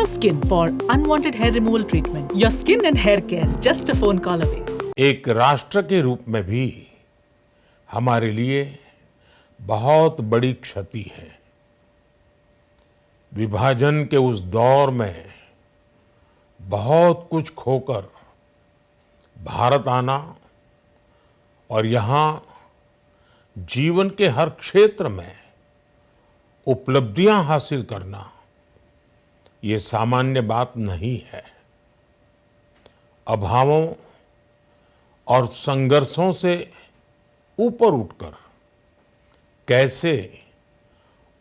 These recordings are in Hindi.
Skin for unwanted hair removal treatment. Your skin and hair care is just a phone call away. एक राष्ट्र के रूप में भी हमारे लिए बहुत बड़ी क्षति है। विभाजन के उस दौर में बहुत कुछ खोकर भारत आना और यहाँ जीवन के हर क्षेत्र में उपलब्धियां हासिल करना ये सामान्य बात नहीं है। अभावों और संघर्षों से ऊपर उठकर कैसे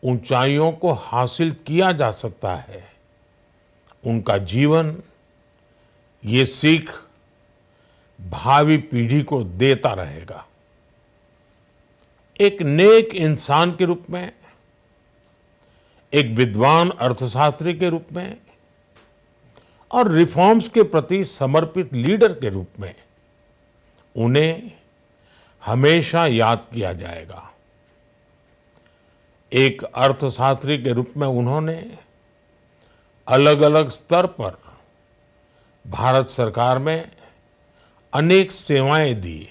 ऊंचाइयों को हासिल किया जा सकता है, उनका जीवन ये सीख भावी पीढ़ी को देता रहेगा। एक नेक इंसान के रूप में, एक विद्वान अर्थशास्त्री के रूप में और रिफॉर्म्स के प्रति समर्पित लीडर के रूप में उन्हें हमेशा याद किया जाएगा। एक अर्थशास्त्री के रूप में उन्होंने अलग अलग स्तर पर भारत सरकार में अनेक सेवाएं दी।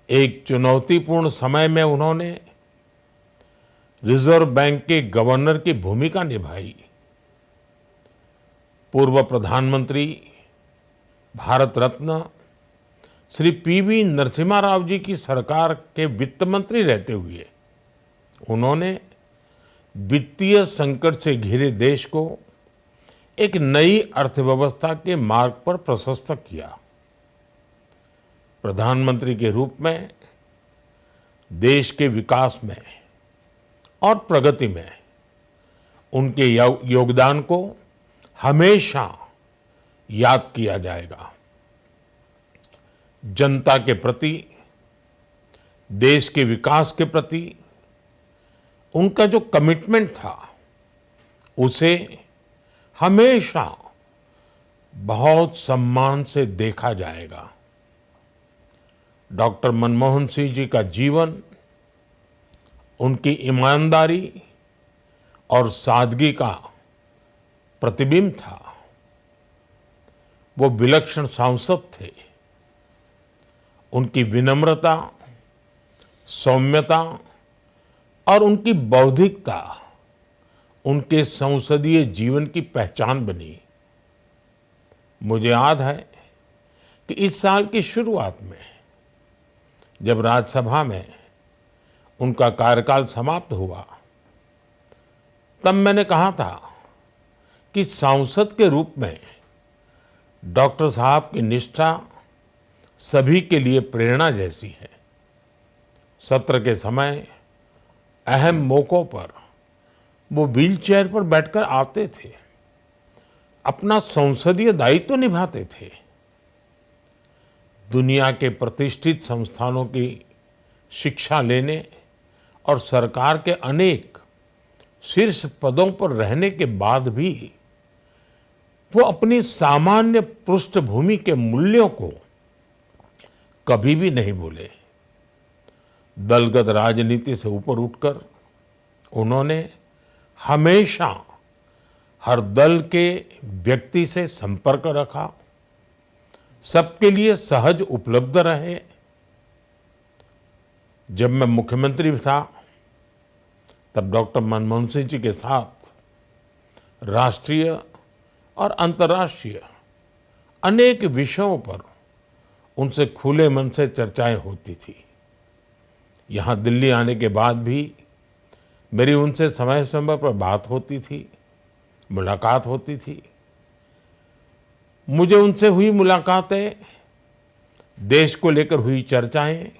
एक चुनौतीपूर्ण समय में उन्होंने रिजर्व बैंक के गवर्नर की भूमिका निभाई। पूर्व प्रधानमंत्री भारत रत्न श्री पीवी नरसिम्हा राव जी की सरकार के वित्त मंत्री रहते हुए उन्होंने वित्तीय संकट से घिरे देश को एक नई अर्थव्यवस्था के मार्ग पर प्रशस्त किया। प्रधानमंत्री के रूप में देश के विकास में और प्रगति में उनके योगदान को हमेशा याद किया जाएगा। जनता के प्रति, देश के विकास के प्रति उनका जो कमिटमेंट था उसे हमेशा बहुत सम्मान से देखा जाएगा। डॉक्टर मनमोहन सिंह जी का जीवन उनकी ईमानदारी और सादगी का प्रतिबिंब था। वो विलक्षण सांसद थे। उनकी विनम्रता, सौम्यता और उनकी बौद्धिकता उनके संसदीय जीवन की पहचान बनी। मुझे याद है कि इस साल की शुरुआत में जब राज्यसभा में उनका कार्यकाल समाप्त हुआ, तब मैंने कहा था कि सांसद के रूप में डॉक्टर साहब की निष्ठा सभी के लिए प्रेरणा जैसी है। सत्र के समय अहम मौकों पर वो व्हीलचेयर पर बैठकर आते थे, अपना संसदीय दायित्व निभाते थे। दुनिया के प्रतिष्ठित संस्थानों की शिक्षा लेने और सरकार के अनेक शीर्ष पदों पर रहने के बाद भी वो अपनी सामान्य पृष्ठभूमि के मूल्यों को कभी भी नहीं भूले। दलगत राजनीति से ऊपर उठकर उन्होंने हमेशा हर दल के व्यक्ति से संपर्क रखा, सबके लिए सहज उपलब्ध रहे। जब मैं मुख्यमंत्री था तब डॉक्टर मनमोहन सिंह जी के साथ राष्ट्रीय और अंतर्राष्ट्रीय अनेक विषयों पर उनसे खुले मन से चर्चाएं होती थी। यहाँ दिल्ली आने के बाद भी मेरी उनसे समय समय पर बात होती थी, मुलाकात होती थी। मुझे उनसे हुई मुलाकातें, देश को लेकर हुई चर्चाएं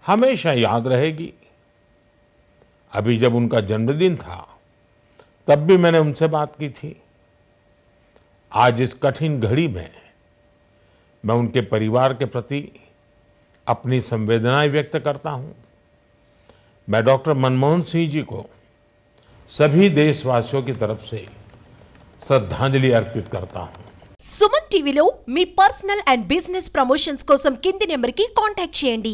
हमेशा याद रहेगी। अभी जब उनका जन्मदिन था तब भी मैंने उनसे बात की थी। आज इस कठिन घड़ी में मैं उनके परिवार के प्रति अपनी संवेदनाएं व्यक्त करता हूं। मैं डॉक्टर मनमोहन सिंह जी को सभी देशवासियों की तरफ से श्रद्धांजलि अर्पित करता हूं। సుమన్ టీవీలో మీ పర్సనల్ అండ్ బిజినెస్ ప్రమోషన్స్ కోసం కింది నెంబర్కి కాంటాక్ట్ చేయండి।